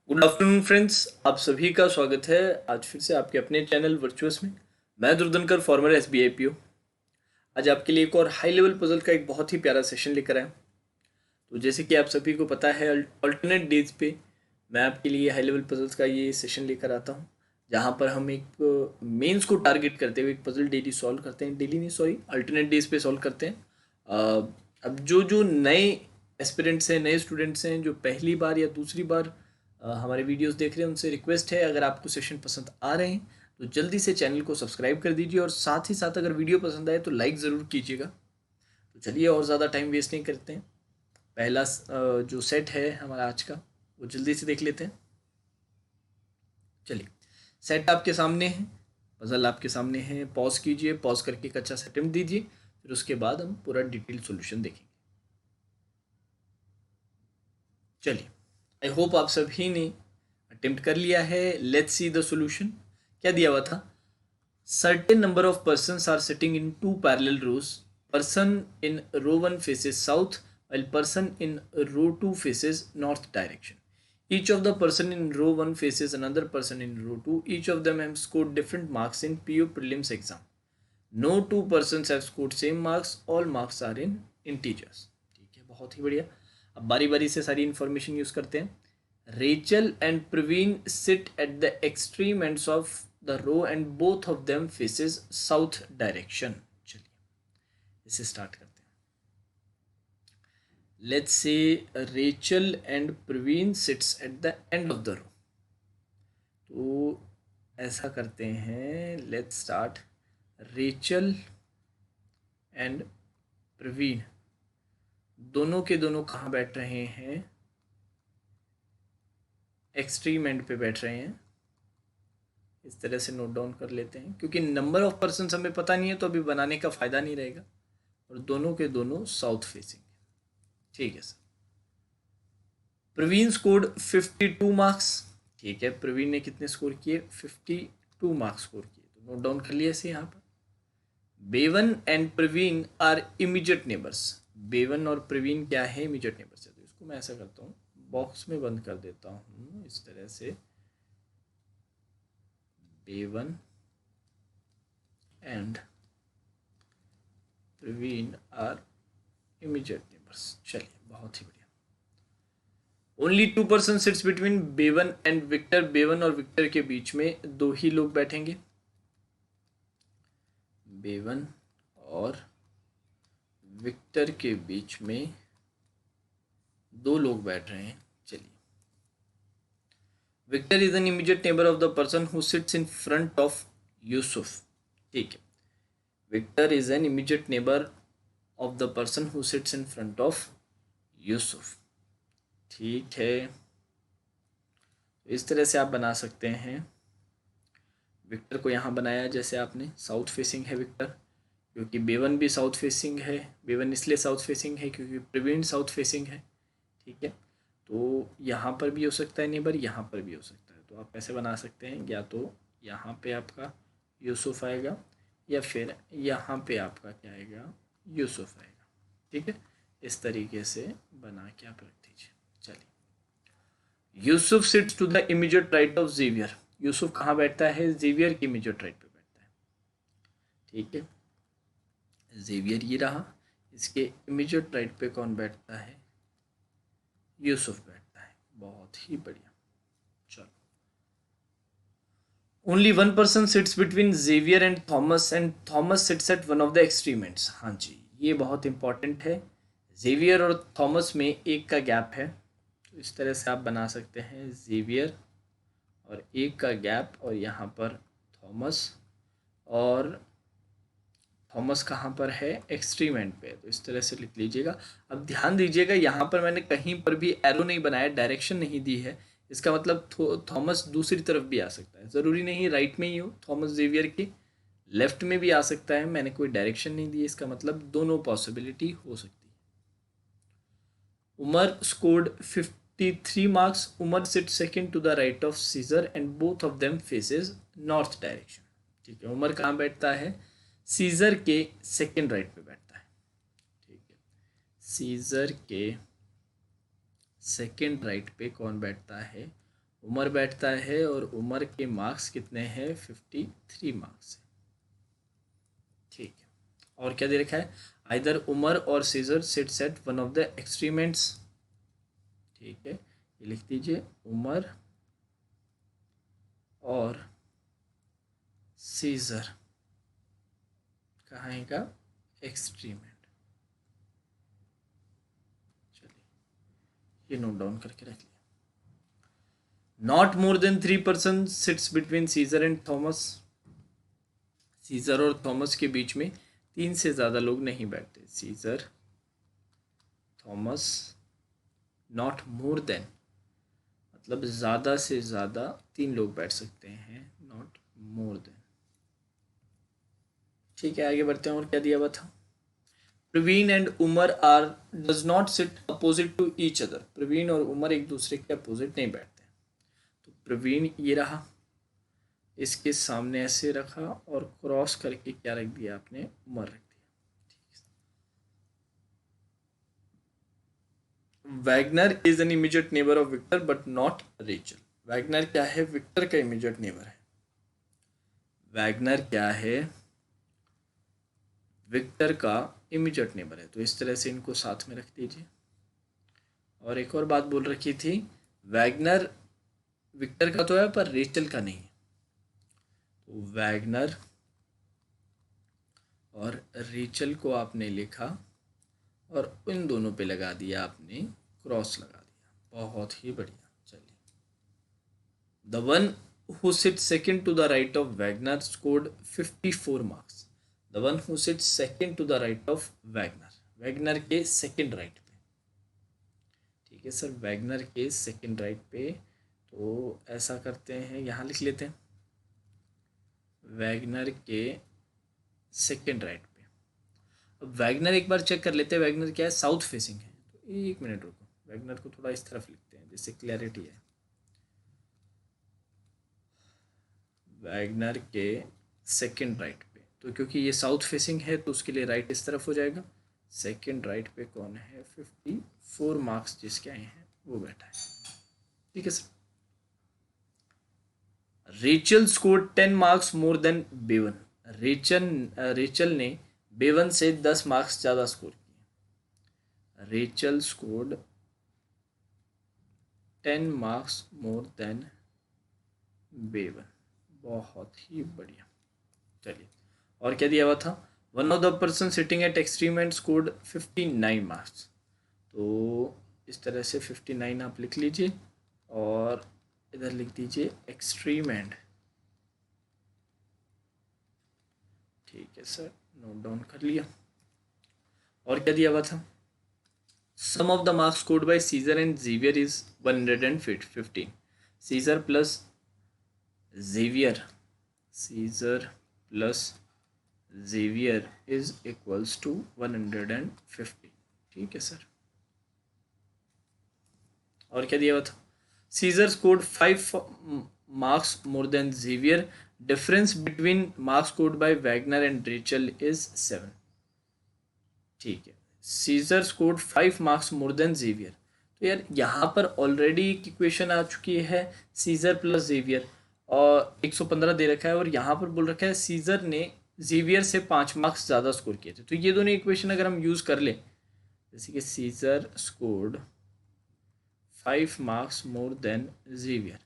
Good afternoon friends, आप सभी का स्वागत है आज फिर से आपके अपने चैनल वर्चुअस में। मैं दुर्धनकर फॉर्मर एसबीआई पीओ आज आपके लिए एक और हाई लेवल पजल का एक बहुत ही प्यारा सेशन लेकर आया। तो जैसे कि आप सभी को पता है, अल्टरनेट डेज पे मैं आपके लिए हाई लेवल पजल्स का ये सेशन लेकर आता हूँ, जहाँ पर हम एक मेंस को टारगेट करते हुए एक पजल डेली सॉल्व करते हैं। डेली नहीं, सॉरी, अल्टरनेट डेज पे सॉल्व करते हैं। अब जो जो नए एस्पिरेंट्स हैं, नए स्टूडेंट्स हैं, जो पहली बार या दूसरी बार हमारे वीडियोस देख रहे हैं, उनसे रिक्वेस्ट है, अगर आपको सेशन पसंद आ रहे हैं तो जल्दी से चैनल को सब्सक्राइब कर दीजिए, और साथ ही साथ अगर वीडियो पसंद आए तो लाइक ज़रूर कीजिएगा। तो चलिए और ज़्यादा टाइम वेस्ट नहीं करते हैं, पहला जो सेट है हमारा आज का वो जल्दी से देख लेते हैं। चलिए, सेट आपके सामने है, पजल आपके सामने है। पॉज कीजिए, पॉज करके एक अच्छा सा अटेम्प्ट दीजिए, फिर उसके बाद हम पूरा डिटेल सॉल्यूशन देखेंगे। चलिए, आई होप आप सभी ने अटेम्प्ट कर लिया है। Let's see the solution. क्या दिया हुआ था? Certain number of persons are sitting in two parallel rows. Person in row 1 faces south, while person in row 2 faces north direction. Each of the person in row 1 faces another person in row 2. Each of them have scored different marks in PU prelims exam. No two persons have scored same marks. All marks are in integers. ठीक है, बहुत ही बढ़िया। अब बारी बारी से सारी इन्फॉर्मेशन यूज करते हैं। Rachel and Praveen sit at the extreme ends of the row and both of them faces south direction. चलिए, इसे स्टार्ट करते हैं। Let's say Rachel and Praveen sits at the end of the row. तो ऐसा करते हैं, let's start. Rachel and Praveen दोनों के दोनों कहाँ बैठ रहे हैं? एक्सट्रीम एंड पे बैठ रहे हैं। इस तरह से नोट डाउन कर लेते हैं, क्योंकि नंबर ऑफ पर्सन हमें पता नहीं है तो अभी बनाने का फ़ायदा नहीं रहेगा। और दोनों के दोनों साउथ फेसिंग। ठीक है सर। Praveen scored 52 marks. ठीक है, प्रवीण ने कितने स्कोर किए? 52 मार्क्स स्कोर किए। तो नोट डाउन कर लिया इसे यहाँ पर। Bevan and Praveen are immediate neighbours. Bevan और प्रवीण क्या है? इमीडिएट नेबर्स है। तो इसको मैं ऐसा करता हूँ, बॉक्स में बंद कर देता हूँ इस तरह से। Bevan and Praveen are immediate neighbours. चलिए, बहुत ही बढ़िया। Only two person sits between Bevan and Victor. Bevan और विक्टर के बीच में दो ही लोग बैठेंगे। बेवन और विक्टर के बीच में दो लोग बैठ रहे हैं। चलिए, Victor is an immediate neighbour of the person who sits in front of Yusuf. ठीक है, Victor is an immediate neighbour of the person who sits in front of Yusuf. ठीक है, तो इस तरह से आप बना सकते हैं। विक्टर को यहाँ बनाया जैसे आपने, साउथ फेसिंग है विक्टर, क्योंकि बेवन भी साउथ फेसिंग है। बेवन इसलिए साउथ फेसिंग है क्योंकि प्रवीण साउथ फेसिंग है। ठीक है, तो यहाँ पर भी हो सकता है नेबर, यहाँ पर भी हो सकता है। तो आप ऐसे बना सकते हैं, या तो यहाँ पे आपका यूसुफ आएगा, या फिर यहाँ पे आपका क्या आएगा? यूसुफ आएगा। ठीक है, इस तरीके से बना के आप रख दीजिए। चलिए, Yusuf sits to the immediate right of Xavier. Yusuf कहाँ बैठता है? जेवियर की इमीडिएट राइट पे बैठता है। ठीक है, जेवियर ये रहा। इसके इमीडिएट राइट पे कौन बैठता है? यूसुफ बैठता है। बहुत ही बढ़िया। चलो, only one person sits between Xavier and Thomas sits at one of the extreme ends. हाँ जी, ये बहुत इंपॉर्टेंट है। जेवियर और थॉमस में एक का गैप है, तो इस तरह से आप बना सकते हैं, जेवियर और एक का गैप, और यहाँ पर थॉमस। और थॉमस कहाँ पर है? एक्सट्रीम एंड पे, तो इस तरह से लिख लीजिएगा। अब ध्यान दीजिएगा, यहाँ पर मैंने कहीं पर भी एरो नहीं बनाया, डायरेक्शन नहीं दी है। इसका मतलब थॉमस दूसरी तरफ भी आ सकता है, ज़रूरी नहीं राइट में ही हो। थॉमस जेवियर के लेफ्ट में भी आ सकता है। मैंने कोई डायरेक्शन नहीं दी, इसका मतलब दोनों पॉसिबिलिटी हो सकती है। Umar scored 53 marks. Umar sit second to the right of Caesar and both of them faces north direction. ठीक है, उमर कहाँ बैठता है? सीजर के सेकेंड राइट पे बैठता है। ठीक है, सीजर के सेकेंड राइट पे कौन बैठता है? उमर बैठता है और उमर के मार्क्स कितने हैं? 53 मार्क्स है। ठीक है, और क्या दे रखा है? आइदर उमर और Caesar sits at one of the extreme ends. ठीक है, ये लिख दीजिए, उमर और सीजर कहाँ का? Extreme end. चलिए ये नोट डाउन करके रख लिया। Not more than 3% sits between Caesar and Thomas. Caesar और थॉमस के बीच में 3 से ज़्यादा लोग नहीं बैठते। Caesar, Thomas, not more than मतलब ज़्यादा से ज़्यादा 3 लोग बैठ सकते हैं, नॉट मोर देन। ठीक है, आगे बढ़ते हैं। और क्या दिया हुआ था? Praveen and Umar are does not sit opposite to each other. Praveen और उमर एक दूसरे के अपोजिट नहीं बैठते। तो प्रवीण ये रहा, इसके सामने ऐसे रखा और क्रॉस करके क्या रख दिया आपने? उमर रख दिया। Wagner is an immediate neighbour of Victor but not Rachel. Wagner क्या है? विक्टर का इमीडिएट नेबर है। वैगनर क्या है? विक्टर का इमीडिएट नेबर है। तो इस तरह से इनको साथ में रख दीजिए। और एक और बात बोल रखी थी, वैगनर विक्टर का तो है पर रेचल का नहीं है। तो वैगनर और रेचल को आपने लिखा और इन दोनों पे लगा दिया आपने क्रॉस लगा दिया। बहुत ही बढ़िया। चलिए, the one who sit second to the right of Wagner scored 54 marks. The one who sit second to the right of Wagner, Wagner के सेकंड राइट पे। ठीक है सर, वैगनर के सेकंड राइट पे। तो ऐसा करते हैं, यहाँ लिख लेते हैं, वैगनर के सेकंड राइट पे। अब वैगनर एक बार चेक कर लेते हैं, वैगनर क्या है? साउथ फेसिंग है। तो एक मिनट रुको, वैगनर को थोड़ा इस तरफ लिखते हैं जिससे क्लैरिटी है। वैगनर के सेकंड राइट पे, तो क्योंकि ये साउथ फेसिंग है तो उसके लिए राइट इस तरफ हो जाएगा। सेकंड राइट पे कौन है? 54 मार्क्स जिसके आए हैं वो बैठा है। ठीक है sir. Rachel score 10 marks more then Bevan. Rachel ने बेवन से 10 मार्क्स ज़्यादा स्कोर किए। Rachel scored 10 marks more then Bevan. बहुत ही बढ़िया। चलिए, और क्या दिया हुआ था? One of the person sitting at extreme and scored 59 marks. तो इस तरह से 59 आप लिख लीजिए और इधर लिख दीजिए एक्सट्रीम एंड। ठीक है सर, नोट डाउन कर लिया। और क्या दिया हुआ था? Sum of the marks scored by Caesar and Xavier is 115। Caesar plus Xavier, Caesar plus Xavier is equals to 150। ठीक है सर। और क्या दिया हुआ था? Caesar scored 5 marks more than Xavier. Difference between marks scored by Wagner and Rachel is 7। ठीक है, Caesar scored 5 marks more than Xavier. तो यार यहाँ पर ऑलरेडी एक इक्वेशन आ चुकी है, सीजर प्लस जेवियर, और 115 दे रखा है, और यहाँ पर बोल रखा है सीजर ने जेवियर से 5 मार्क्स ज़्यादा स्कोर किए थे। तो ये दोनों इक्वेशन अगर हम यूज़ कर लें, जैसे कि Caesar scored 5 marks more than Xavier,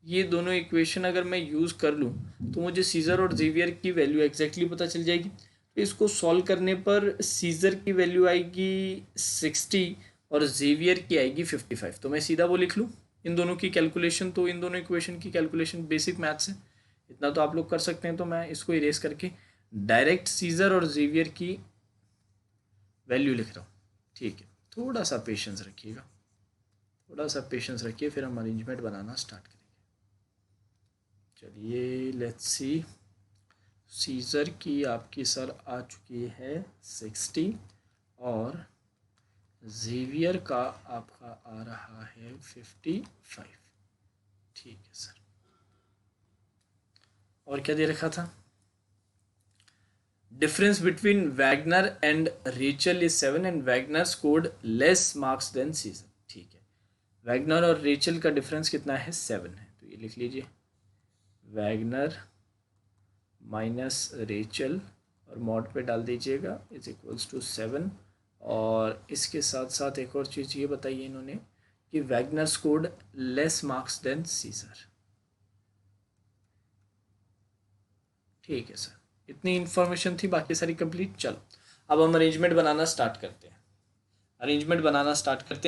ये दोनों इक्वेशन अगर मैं यूज़ कर लूँ तो मुझे सीजर और जेवियर की वैल्यू एग्जैक्टली पता चल जाएगी। तो इसको सॉल्व करने पर सीजर की वैल्यू आएगी 60 और जेवियर की आएगी 55। तो मैं सीधा वो लिख लूँ इन दोनों की कैलकुलेशन। तो इन दोनों इक्वेशन की कैलकुलेशन बेसिक मैथ्स है, इतना तो आप लोग कर सकते हैं। तो मैं इसको इरेज करके डायरेक्ट सीजर और जेवियर की वैल्यू लिख रहा हूँ। ठीक है, थोड़ा सा पेशेंस रखिएगा, थोड़ा सा पेशेंस रखिए, फिर हम अरेंजमेंट बनाना स्टार्ट करेंगे। चलिए लेट्स सी। सीजर की आपकी सर आ चुकी है 60 और जेवियर का आपका आ रहा है 55। ठीक है सर। और क्या दे रखा था? Difference between Wagner and Rachel is 7 and Wagner scored less marks than Caesar. ठीक है, वैगनर और रेचल का डिफरेंस कितना है, 7 है, तो ये लिख लीजिए वैगनर माइनस रेचल और मॉड पे डाल दीजिएगा इज इक्वल्स टू 7। और इसके साथ साथ एक और चीज़ ये बताइए इन्होंने कि Wagner scored less marks than Caesar. ठीक है सर, इतनी इन्फॉर्मेशन थी, बाकी सारी कंप्लीट। चलो अब हम अरेंजमेंट बनाना स्टार्ट करते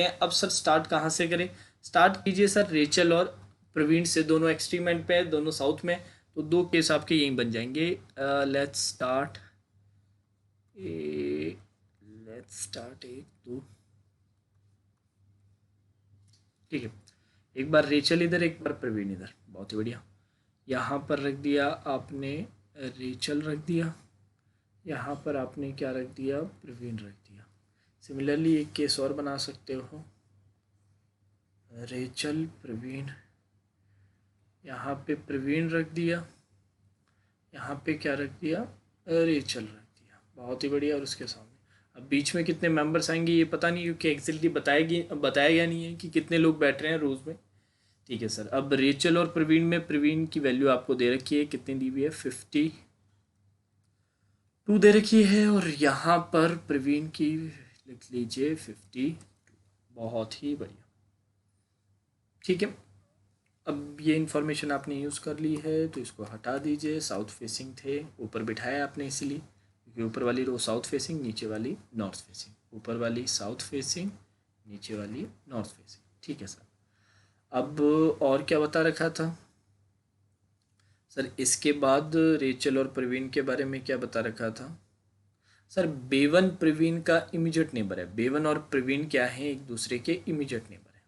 हैं। अब सर स्टार्ट कहाँ से करें? स्टार्ट कीजिए सर रेचल और प्रवीण से, दोनों एक्सट्रीम एंड पे, दोनों साउथ में, तो दो केस आपके यहीं बन जाएंगे। लेट्स स्टार्ट एक दो, ठीक है। एक बार रेचल इधर, एक बार प्रवीण इधर, बहुत ही बढ़िया। यहाँ पर रख दिया आपने रेचल, रख दिया यहाँ पर आपने क्या रख दिया, प्रवीण रख दिया। सिमिलरली एक केस और बना सकते हो, रेचल प्रवीण, यहाँ पे प्रवीण रख दिया, यहाँ पे क्या रख दिया, रेचल रख दिया, बहुत ही बढ़िया। और उसके सामने अब बीच में कितने मेंबर्स आएंगे ये पता नहीं, क्योंकि एग्जैक्टली बताया गया नहीं है कि कितने लोग बैठ रहे हैं रोज़ में। ठीक है सर, अब रेचल और प्रवीण में प्रवीण की वैल्यू आपको दे रखी है, कितनी दी हुई है, 52 दे रखी है, और यहाँ पर प्रवीण की लिख लीजिए 52, बहुत ही बढ़िया। ठीक है, अब ये इन्फॉर्मेशन आपने यूज़ कर ली है तो इसको हटा दीजिए। साउथ फेसिंग थे, ऊपर बिठाया आपने इसीलिए, क्योंकि ऊपर वाली रो साउथ फेसिंग, नीचे वाली नॉर्थ फेसिंग, ऊपर वाली साउथ फेसिंग, नीचे वाली नॉर्थ फेसिंग। ठीक है सर, अब और क्या बता रखा था सर? इसके बाद रेचल और प्रवीण के बारे में क्या बता रखा था सर? बेवन प्रवीण का इमीडिएट नेबर है। बेवन और प्रवीण क्या है, एक दूसरे के इमीडिएट नेबर है।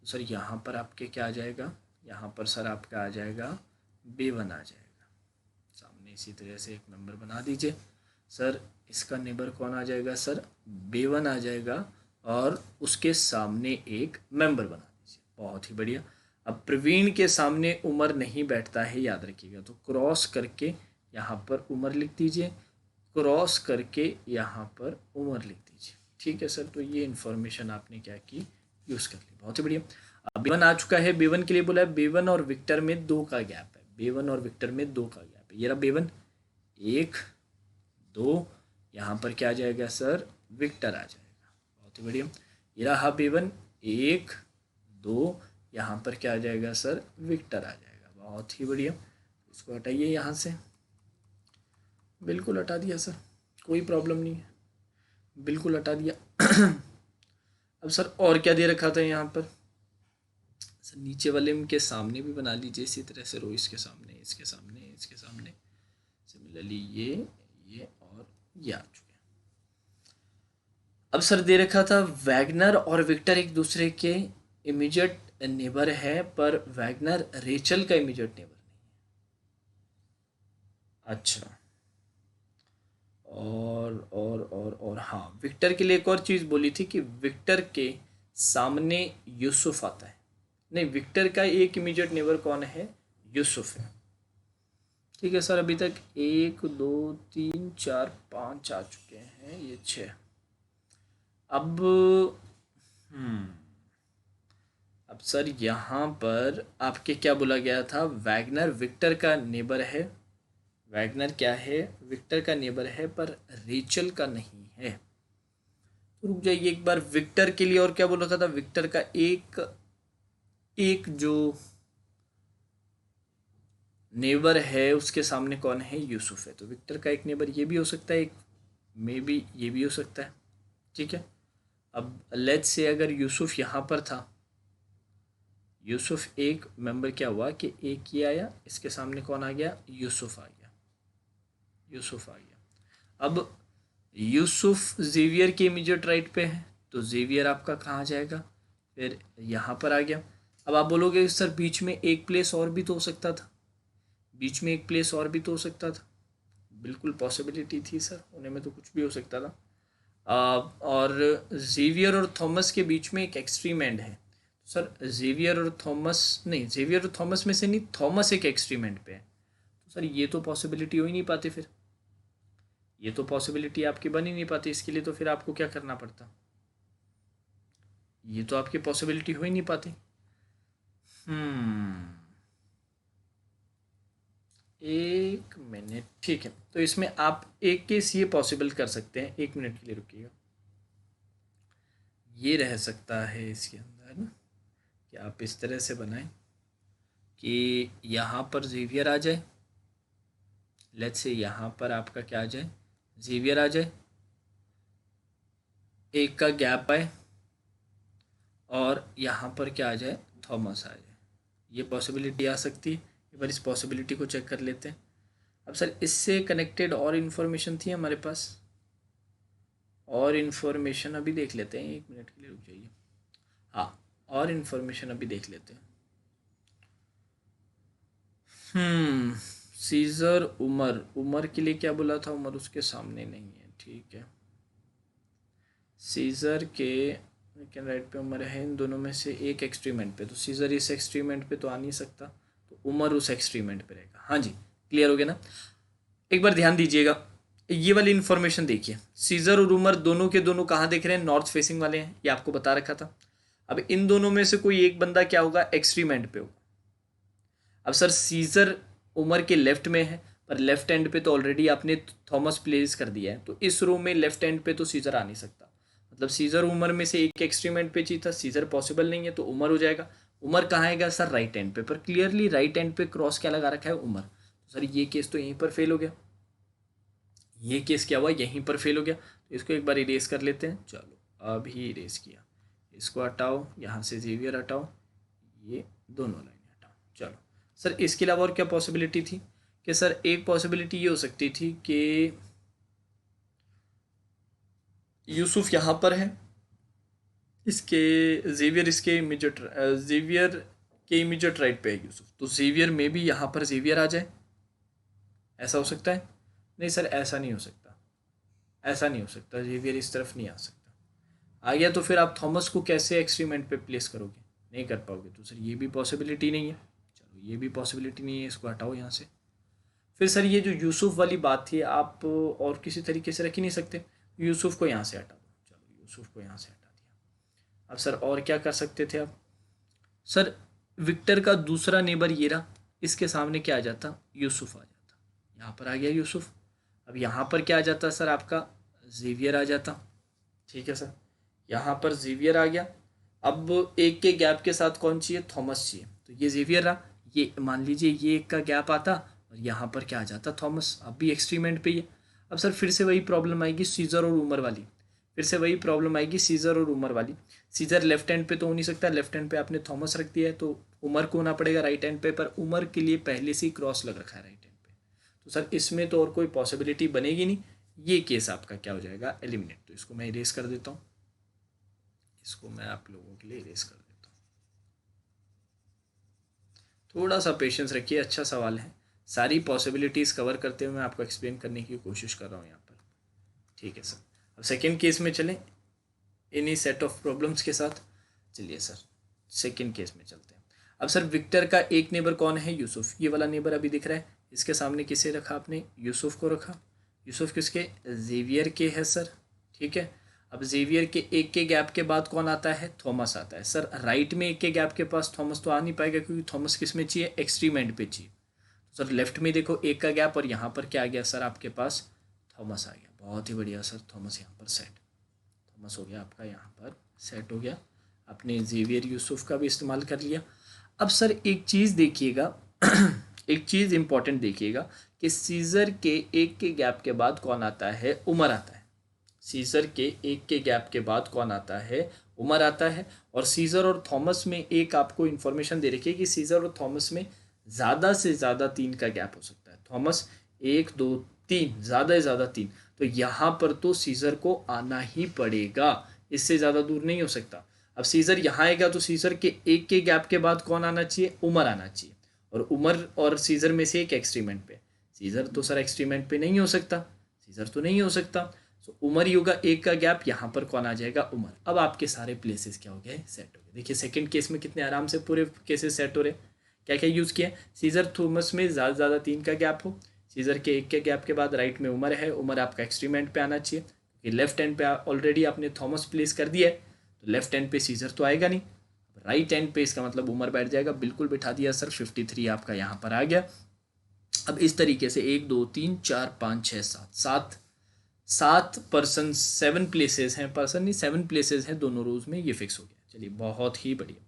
तो सर यहाँ पर आपके क्या आ जाएगा, यहाँ पर सर आपका आ जाएगा बेवन आ जाएगा सामने। इसी तरह से एक नंबर बना दीजिए सर, इसका नेबर कौन आ जाएगा सर, बेवन आ जाएगा, और उसके सामने एक मेंबर बना दीजिए, बहुत ही बढ़िया। अब प्रवीण के सामने उमर नहीं बैठता है, याद रखिएगा, तो क्रॉस करके यहाँ पर उमर लिख दीजिए, क्रॉस करके यहाँ पर उमर लिख दीजिए। ठीक है सर, तो ये इन्फॉर्मेशन आपने क्या की, यूज़ कर ली, बहुत ही बढ़िया। अब बेवन आ चुका है, बेवन के लिए बोला है, बेवन और विक्टर में 2 का गैप है, बेवन और विक्टर में 2 का गैप है। ये रहा बेवन 1 2, यहाँ पर क्या आ जाएगा सर, विक्टर आ जाएगा, बहुत ही बढ़िया। ये रहा बेवन 1 2, यहाँ पर क्या आ जाएगा सर, विक्टर आ जाएगा, बहुत ही बढ़िया। इसको हटाइए यहाँ से, बिल्कुल हटा दिया सर, कोई प्रॉब्लम नहीं है, बिल्कुल हटा दिया। अब सर और क्या दे रखा था यहाँ पर सर? नीचे वाले के सामने भी बना लीजिए इसी तरह से रो, इसके सामने, इसके सामने, इसके सामने, सिमिलरली ये और ये आ चुके हैं। अब सर दे रखा था वैगनर और विक्टर एक दूसरे के इमीडिएट नेबर है, पर वैगनर रेचल का इमीडिएट नेबर नहीं है। अच्छा, और हाँ, विक्टर के लिए एक और चीज़ बोली थी कि विक्टर के सामने यूसुफ आता है। नहीं, विक्टर का एक इमीडिएट नेबर कौन है, यूसुफ है। ठीक है सर, अभी तक 1 2 3 4 5 आ चुके हैं, ये 6। अब अब सर यहाँ पर आपके क्या बोला गया था, वैगनर विक्टर का नेबर है, वैगनर क्या है, विक्टर का नेबर है, पर रेचल का नहीं है। तो रुक जाइए एक बार, विक्टर के लिए और क्या बोल रखा था, विक्टर का एक जो नेबर है उसके सामने कौन है, यूसुफ है, तो विक्टर का एक नेबर ये भी हो सकता है, एक मे बी ये भी हो सकता है। ठीक है, अब लेट्स से अगर यूसुफ यहाँ पर था, यूसुफ एक मेंबर क्या हुआ कि एक ये आया, इसके सामने कौन आ गया, यूसुफ आ गया, यूसुफ आ गया। अब यूसुफ जेवियर के इमीडिएट राइट पे है, तो जेवियर आपका कहाँ जाएगा, फिर यहाँ पर आ गया। अब आप बोलोगे सर बीच में एक प्लेस और भी तो हो सकता था, बीच में एक प्लेस और भी तो हो सकता था, बिल्कुल पॉसिबिलिटी थी सर, उन्हें में तो कुछ भी हो सकता था। और जेवियर और थॉमस के बीच में एक एक्सट्रीम एंड है, सर जेवियर और थॉमस, नहीं जेवियर और थॉमस में से नहीं, थॉमस एक एक्सट्रीम एंड पे है, तो सर ये तो पॉसिबिलिटी हो ही नहीं पाती, फिर ये तो पॉसिबिलिटी आपकी बन ही नहीं पाती। इसके लिए तो फिर आपको क्या करना पड़ता, ये तो आपकी पॉसिबिलिटी हो ही नहीं पाती। एक मिनट, ठीक है, तो इसमें आप एक केस ये पॉसिबल कर सकते हैं, 1 मिनट के लिए रुकिएगा। ये रह सकता है इसके अंदर ना कि आप इस तरह से बनाएं कि यहाँ पर जेवियर आ जाए, लेट्स से यहाँ पर आपका क्या आ जाए, जेवियर आ जाए, एक का गैप आए, और यहाँ पर क्या आ जाए, थॉमस आ जाए। ये पॉसिबिलिटी आ सकती है। एक बार इस पॉसिबिलिटी को चेक कर लेते हैं। अब सर इससे कनेक्टेड और इन्फॉर्मेशन थी हमारे पास, और इन्फॉर्मेशन अभी देख लेते हैं, 1 मिनट के लिए रुक जाइए। हाँ, और इन्फॉर्मेशन अभी देख लेते हैं। सीजर उमर, उमर के लिए क्या बोला था, उमर उसके सामने नहीं है, ठीक है। सीजर के लेकिन राइट पे उमर है, इन दोनों में से एक एक्सट्रीमेंट पे, तो सीजर इस एक्सट्रीमेंट पे तो आ नहीं सकता, तो उमर उस एक्सट्रीमेंट पे रहेगा। हाँ जी, क्लियर हो गया ना। एक बार ध्यान दीजिएगा, ये वाली इन्फॉर्मेशन देखिए, सीजर और उमर दोनों के दोनों कहाँ दिख रहे हैं, नॉर्थ फेसिंग वाले हैं, ये आपको बता रखा था। अब इन दोनों में से कोई एक बंदा क्या होगा, एक्सट्रीम पे होगा। अब सर सीजर उमर के लेफ्ट में है, पर लेफ्ट एंड पे तो ऑलरेडी आपने थॉमस प्लेस कर दिया है, तो इस रो में लेफ्ट एंड पे तो सीजर आ नहीं सकता। मतलब सीजर उमर में से एक एक्सट्रीम एंड पे चाहिए था, सीजर पॉसिबल नहीं है, तो उमर हो जाएगा। उमर कहाँ आएगा सर, राइट एंड पे, पर क्लियरली राइट एंड पे क्रॉस क्या लगा रखा है, उमर। तो सर ये केस तो यहीं पर फेल हो गया, ये केस क्या हुआ, यहीं पर फेल हो गया। तो इसको एक बार इरेज कर लेते हैं। चलो अभी इरेज किया, इसको हटाओ, यहाँ से जेवियर हटाओ, ये दोनों लाइन हटाओ। चलो सर इसके अलावा और क्या पॉसिबिलिटी थी, कि सर एक पॉसिबिलिटी ये हो सकती थी कि यूसुफ यहाँ पर है, इसके जेवियर इसके इमीडिएट, जेवियर के इमीडिएट राइट पे है यूसुफ, तो जेवियर में भी यहाँ पर जेवियर आ जाए, ऐसा हो सकता है। नहीं सर ऐसा नहीं हो सकता, ऐसा नहीं हो सकता, जेवियर इस तरफ नहीं आ सकता। आ गया तो फिर आप थॉमस को कैसे एक्सट्रीमेंट पे प्लेस करोगे, नहीं कर पाओगे, तो सर ये भी पॉसिबिलिटी नहीं है। चलो ये भी पॉसिबिलिटी नहीं है, इसको हटाओ यहाँ से। फिर सर ये जो यूसुफ वाली बात थी, आप और किसी तरीके से रख ही नहीं सकते, यूसुफ को यहाँ से हटा दो। चलो यूसुफ को यहाँ से हटा दिया। अब सर और क्या कर सकते थे आप, सर विक्टर का दूसरा नेबर ये रहा, इसके सामने क्या आ जाता, यूसुफ आ जाता, यहाँ पर आ गया यूसुफ। अब यहाँ पर क्या आ जाता सर, आपका जेवियर आ जाता, ठीक है सर, यहाँ पर जेवियर आ गया। अब एक के गैप के साथ कौन चाहिए, थॉमस चाहिए, तो ये जेवियर रहा, ये मान लीजिए ये एक का गैप आता, और यहाँ पर क्या आ जाता, थॉमस। अब भी एक्सट्रीम एंड पे ही है। अब सर फिर से वही प्रॉब्लम आएगी सीजर और उमर वाली, फिर से वही प्रॉब्लम आएगी सीजर और उमर वाली। सीजर लेफ्ट हैंड पे तो हो नहीं सकता, लेफ्ट हैंड पे आपने थॉमस रख दिया है, तो उमर को होना पड़ेगा राइट हैंड पे, पर उमर के लिए पहले से ही क्रॉस लग रखा है राइट हैंड पे, तो सर इसमें तो और कोई पॉसिबिलिटी बनेगी नहीं, ये केस आपका क्या हो जाएगा, एलिमिनेट। तो इसको मैं इरेज कर देता हूँ, इसको मैं आप लोगों के लिए इरेज कर देता हूँ। थोड़ा सा पेशेंस रखिए, अच्छा सवाल है, सारी पॉसिबिलिटीज़ कवर करते हुए मैं आपको एक्सप्लेन करने की कोशिश कर रहा हूँ यहाँ पर, ठीक है सर। अब सेकेंड केस में चलें, इन्हीं सेट ऑफ प्रॉब्लम्स के साथ। चलिए सर सेकेंड केस में चलते हैं। अब सर विक्टर का एक नेबर कौन है, यूसुफ, ये वाला नेबर अभी दिख रहा है, इसके सामने किसे रखा आपने, यूसुफ को रखा। यूसुफ किसके, जेवियर के है सर, ठीक है। अब जेवियर के एक के गैप के बाद कौन आता है, थॉमस आता है। सर राइट में एक के गैप के पास थॉमस तो आ नहीं पाएगा, क्योंकि थॉमस किस में चाहिए, एक्सट्रीम एंड पे चाहिए। तो सर लेफ्ट में देखो एक का गैप, और यहाँ पर क्या आ गया सर, आपके पास थॉमस आ गया। बहुत ही बढ़िया सर, थॉमस यहाँ पर सेट, थॉमस हो गया आपका यहाँ पर सेट हो गया। आपने जेवियर यूसुफ का भी इस्तेमाल कर लिया। अब सर एक चीज़ देखिएगा एक चीज़ इंपॉर्टेंट देखिएगा कि सीजर के एक के गैप के बाद कौन आता है, उमर आता है। सीजर के एक के गैप के बाद कौन आता है, उमर आता है। और सीजर और थॉमस में एक आपको इन्फॉर्मेशन दे रखी है कि सीजर और थॉमस में ज़्यादा से ज़्यादा 3 का गैप हो सकता है। थॉमस 1 2 3, ज़्यादा से ज़्यादा 3, तो यहाँ पर तो सीजर को आना ही पड़ेगा, इससे ज़्यादा दूर नहीं हो सकता। अब सीजर यहाँ आएगा तो सीजर के एक के गैप के बाद कौन आना चाहिए, उमर आना चाहिए, और उमर और सीजर में से एक एक्सट्रीमेंट पे, सीजर तो सर एक्सट्रीमेंट पे नहीं हो सकता, सीजर तो नहीं हो सकता, तो उमर ही होगा, एक का गैप, यहाँ पर कौन आ जाएगा, उमर। अब आपके सारे प्लेसेस क्या हो गए, सेट हो गए। देखिए सेकंड केस में कितने आराम से पूरे केसेस सेट हो रहे। क्या क्या यूज़ किया, सीजर थॉमस में ज़्यादा से ज़्यादा 3 का गैप हो, सीजर के एक के गैप के बाद राइट में उमर है, उमर आपका एक्सट्रीम एंड पे आना चाहिए, क्योंकि लेफ्ट हैंड पे ऑलरेडी आपने थॉमस प्लेस कर दिया है, तो लेफ्ट हैंड पे सीजर तो आएगा नहीं, राइट हैंड पे इसका मतलब उमर बैठ जाएगा। बिल्कुल बिठा दिया सर, 53 आपका यहाँ पर आ गया। अब इस तरीके से 1 2 3 4 5 6 7 सात पर्सन 7 प्लेसेस हैं, पर्सन नहीं 7 प्लेसेस हैं दोनों रोज में, ये फिक्स हो गया। चलिए बहुत ही बढ़िया।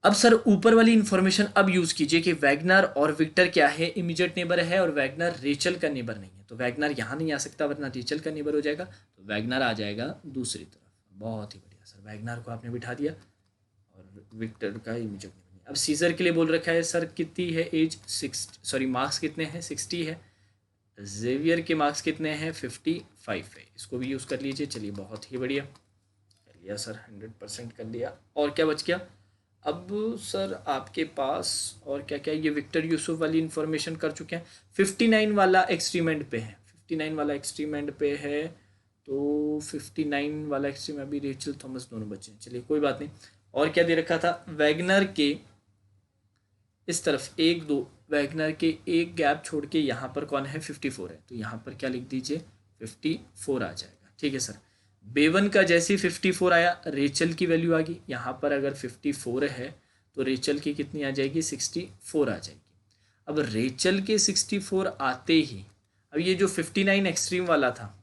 अब सर ऊपर वाली इंफॉर्मेशन अब यूज कीजिए कि वैगनर और विक्टर क्या है, इमीडिएट नेबर है और वैगनर रेचल का नेबर नहीं है, तो वैगनर यहाँ नहीं आ सकता वरना रेचल का नेबर हो जाएगा, तो वैगनर आ जाएगा दूसरी तरफ। बहुत ही बढ़िया सर, वैगनर को आपने बिठा दिया और विक्टर का इमीडिएट नेबर नहीं। अब सीजर के लिए बोल रखा है सर कितनी है एज, मार्क्स कितने हैं 60 है। जेवियर के मार्क्स कितने हैं 55 है, इसको भी यूज़ कर लीजिए। चलिए बहुत ही बढ़िया कर लिया सर, 100% कर लिया। और क्या बच गया अब सर आपके पास, और क्या क्या, ये विक्टर यूसुफ वाली इंफॉर्मेशन कर चुके हैं। 59 वाला एक्सट्रीम पे है, 59 वाला एक्सट्रीम पे है, तो 59 वाला एक्सट्रीम अभी रेचल थॉमस दोनों बचे हैं। चलिए कोई बात नहीं। और क्या दे रखा था, वैगनर के इस तरफ 1 2, वैगनर के एक गैप छोड़ के यहाँ पर कौन है 54 है, तो यहाँ पर क्या लिख दीजिए 54 आ जाएगा। ठीक है सर। बेवन का जैसे ही 54 आया रेचल की वैल्यू आ गई, यहाँ पर अगर 54 है तो रेचल की कितनी आ जाएगी 64 आ जाएगी। अब रेचल के 64 आते ही, अब ये जो 59 एक्सट्रीम वाला था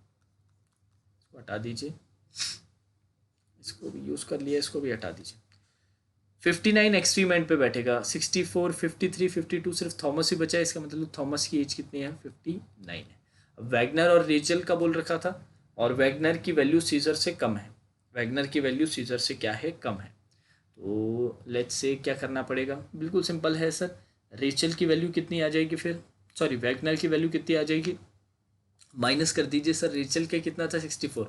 इसको हटा दीजिए, इसको भी यूज़ कर लिया, इसको भी हटा दीजिए। 59 एक्सट्रीम एंड पे बैठेगा, 64 53 52 सिर्फ थॉमस ही बचा है, इसका मतलब थॉमस की एज कितनी है 59 है। अब वैगनर और रेचल का बोल रखा था, और वैगनर की वैल्यू सीजर से कम है, वैगनर की वैल्यू सीजर से क्या है कम है, तो लेट्स से क्या करना पड़ेगा, बिल्कुल सिंपल है सर। रेचल की वैल्यू कितनी आ जाएगी फिर, सॉरी वैगनर की वैल्यू कितनी आ जाएगी, माइनस कर दीजिए सर। रेचल के कितना था 64,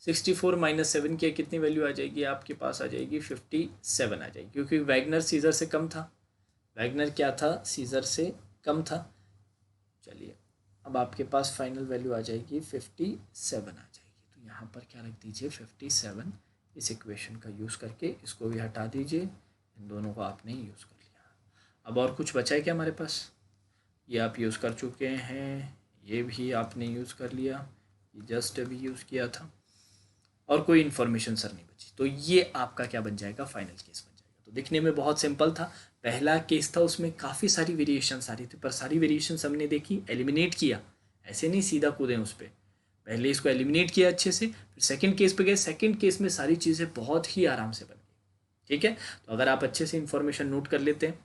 64 माइनस 7 की कितनी वैल्यू आ जाएगी आपके पास, आ जाएगी 57 आ जाएगी, क्योंकि वैगनर सीजर से कम था, वैगनर क्या था सीजर से कम था। चलिए अब आपके पास फाइनल वैल्यू आ जाएगी 57 आ जाएगी, तो यहाँ पर क्या रख दीजिए 57। इस इक्वेशन का यूज़ करके इसको भी हटा दीजिए, इन दोनों को आपने यूज़ कर लिया। अब और कुछ बचा है क्या हमारे पास, ये आप यूज़ कर चुके हैं, ये भी आपने यूज़ कर लिया, ये जस्ट अभी यूज़ किया था, और कोई इन्फॉर्मेशन सर नहीं बची, तो ये आपका क्या बन जाएगा फाइनल केस बन जाएगा। तो दिखने में बहुत सिंपल था, पहला केस था उसमें काफ़ी सारी वेरिएशंस आ रही थी, पर सारी वेरिएशंस हमने देखी, एलिमिनेट किया, ऐसे नहीं सीधा कूदें उस पर, पहले इसको एलिमिनेट किया अच्छे से, फिर सेकंड केस पे गए, सेकंड केस में सारी चीज़ें बहुत ही आराम से बन गई। ठीक है, तो अगर आप अच्छे से इन्फॉर्मेशन नोट कर लेते हैं,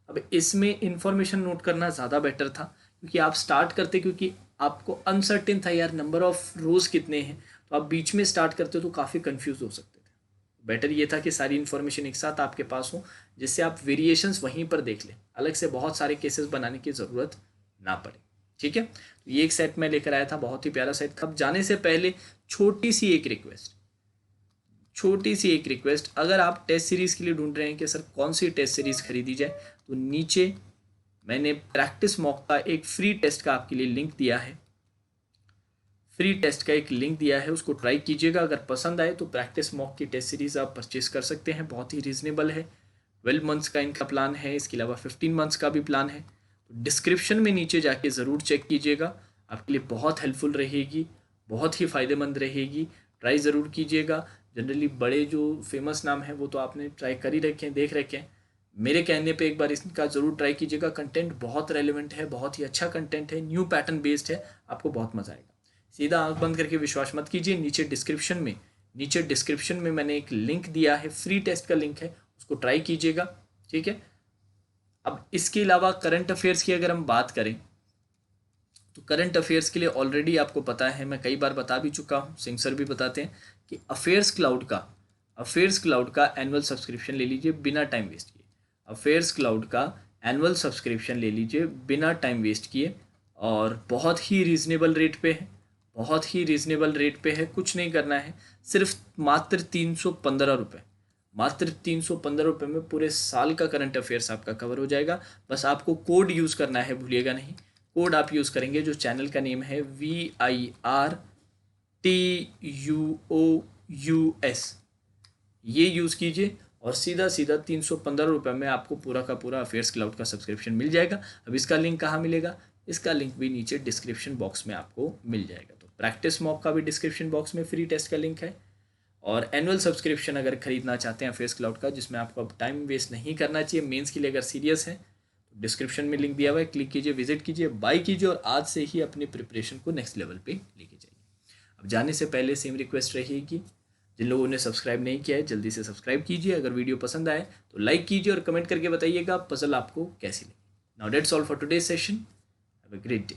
अब इसमें इन्फॉर्मेशन नोट करना ज़्यादा बेटर था, क्योंकि आप स्टार्ट करते, क्योंकि आपको अनसर्टेन था यार नंबर ऑफ रोज कितने हैं, तो आप बीच में स्टार्ट करते तो काफ़ी कंफ्यूज हो सकते थे। बेटर ये था कि सारी इन्फॉर्मेशन एक साथ आपके पास हो, जिससे आप वेरिएशंस वहीं पर देख लें, अलग से बहुत सारे केसेस बनाने की ज़रूरत ना पड़े। ठीक है, तो ये एक सेट मैं लेकर आया था, बहुत ही प्यारा सेट था। अब जाने से पहले छोटी सी एक रिक्वेस्ट, अगर आप टेस्ट सीरीज़ के लिए ढूंढ रहे हैं कि सर कौन सी टेस्ट सीरीज़ खरीदी जाए, तो नीचे मैंने प्रैक्टिस मॉक का एक फ्री टेस्ट का आपके लिए लिंक दिया है, फ्री टेस्ट का एक लिंक दिया है, उसको ट्राई कीजिएगा। अगर पसंद आए तो प्रैक्टिस मॉक की टेस्ट सीरीज़ आप परचेज कर सकते हैं, बहुत ही रीजनेबल है। 12 मंथ्स का इनका प्लान है, इसके अलावा 15 मंथ्स का भी प्लान है। तो डिस्क्रिप्शन में नीचे जाके ज़रूर चेक कीजिएगा, आपके लिए बहुत हेल्पफुल रहेगी, बहुत ही फ़ायदेमंद रहेगी, ट्राई ज़रूर कीजिएगा। जनरली बड़े जो फेमस नाम हैं वो तो आपने ट्राई कर ही रखे हैं, देख रखे हैं, मेरे कहने पे एक बार इसका ज़रूर ट्राई कीजिएगा। कंटेंट बहुत रेलिवेंट है, बहुत ही अच्छा कंटेंट है, न्यू पैटर्न बेस्ड है, आपको बहुत मज़ा आएगा। सीधा आंख बंद करके विश्वास मत कीजिए, नीचे डिस्क्रिप्शन में मैंने एक लिंक दिया है, फ्री टेस्ट का लिंक है, उसको ट्राई कीजिएगा। ठीक है, अब इसके अलावा करंट अफेयर्स की अगर हम बात करें, तो करंट अफेयर्स के लिए ऑलरेडी आपको पता है, मैं कई बार बता भी चुका हूँ, सिंह सर भी बताते हैं कि अफेयर्स क्लाउड का एनुअल सब्सक्रिप्शन ले लीजिए बिना टाइम वेस्ट किए। अफेयर्स क्लाउड का एनुअल सब्सक्रिप्शन ले लीजिए बिना टाइम वेस्ट किए, और बहुत ही रीज़नेबल रेट पे है, बहुत ही रीज़नेबल रेट पे है। कुछ नहीं करना है, सिर्फ मात्र 315 रुपये, मात्र 315 रुपये में पूरे साल का करंट अफेयर्स आपका कवर हो जाएगा। बस आपको कोड यूज़ करना है, भूलिएगा नहीं, कोड आप यूज़ करेंगे जो चैनल का नेम है VIRTUOUS, ये यूज़ कीजिए और सीधा 315 रुपये में आपको पूरा का पूरा अफेयर्स क्लाउड का सब्सक्रिप्शन मिल जाएगा। अब इसका लिंक कहाँ मिलेगा, इसका लिंक भी नीचे डिस्क्रिप्शन बॉक्स में आपको मिल जाएगा। तो प्रैक्टिस मॉक का भी डिस्क्रिप्शन बॉक्स में फ्री टेस्ट का लिंक है, और एनुअल सब्सक्रिप्शन अगर खरीदना चाहते हैं फेस क्लाउड का, जिसमें आपको अब टाइम वेस्ट नहीं करना चाहिए मेंस के लिए अगर सीरियस है, तो डिस्क्रिप्शन में लिंक दिया हुआ है, क्लिक कीजिए, विजिट कीजिए, बाय कीजिए और आज से ही अपनी प्रिपरेशन को नेक्स्ट लेवल पे लेके जाइए। अब जाने से पहले सेम रिक्वेस्ट रहेगी, जिन लोगों ने सब्सक्राइब नहीं किया है जल्दी से सब्सक्राइब कीजिए, अगर वीडियो पसंद आए तो लाइक कीजिए और कमेंट करके बताइएगा पजल आपको कैसी लगी। Now that's all for today's session, have a great day.